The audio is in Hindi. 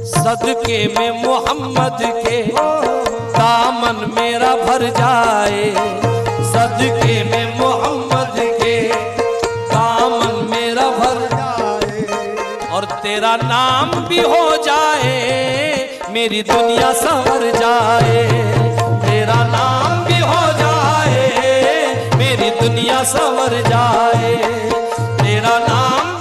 सदके में मोहम्मद के दामन मेरा भर जाए, सदके में मोहम्मद के दामन मेरा भर जाए, और तेरा नाम भी हो जाए मेरी दुनिया संवर जाए, तेरा नाम भी हो जाए मेरी दुनिया संवर जाए, तेरा नाम